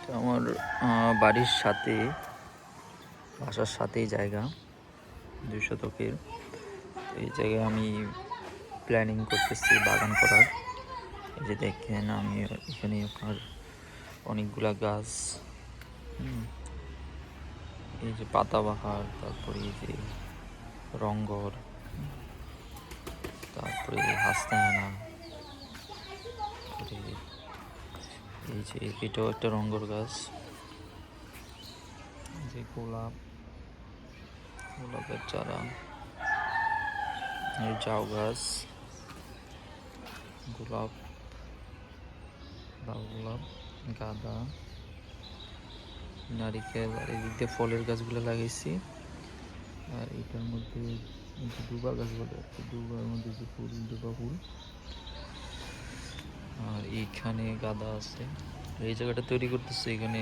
এটা আমার বাড়ির সাথে, বাসার সাথেই জায়গা 2 শতকের। এই জায়গায় আমি প্ল্যানিং করতেছি বাগান করার। এই যে দেখেন আমি এখানে আপনার অনেকগুলা গাছ, এই যে পাতাবাহার, তারপরে এই যে রঙ্গর, তারপরে হাসনায়না, এই যে এটাও একটা রঙ্গর গাছ, যে গোলাপের চারা, এই জাউ গাছ, গোলাপ, লাল গোলাপ, গাঁদা, নারিকেল, আর এদিক দিয়ে ফলের গাছগুলো লাগাইছি। আর এটার মধ্যে দুবা গাছ বলে আর কি, দুবার মধ্যে যে ফুল, দুবা ফুল। আর এইখানে গাঁদা আছে। এই জায়গাটা তৈরি করতেছে, এখানে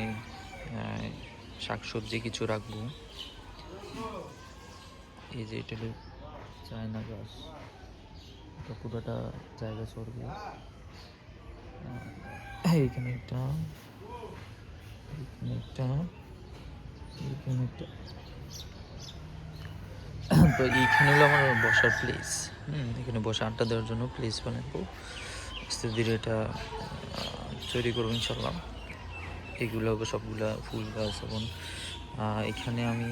শাকসবজি কিছু রাখবো। এই যে এটা চায়না গাছ, এটা পুরোটা জায়গা চড়বে। এইখানে একটা, এখানে একটা, এখানে একটা। তো এইখানে হলো আমার বসার প্লেস। এখানে বসে আড্ডা দেওয়ার জন্য প্লেস বানাবো। আস্তে ধীরে এটা তৈরি করবো ইনশাল্লাহ। এগুলো সবগুলা ফুল গাছ। এবং এখানে আমি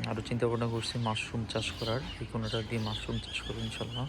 আরও চিন্তা ভাবনা করছি মাশরুম চাষ করার। এই কোনোটা দিয়ে মাশরুম চাষ করবো ইনশাল্লাহ।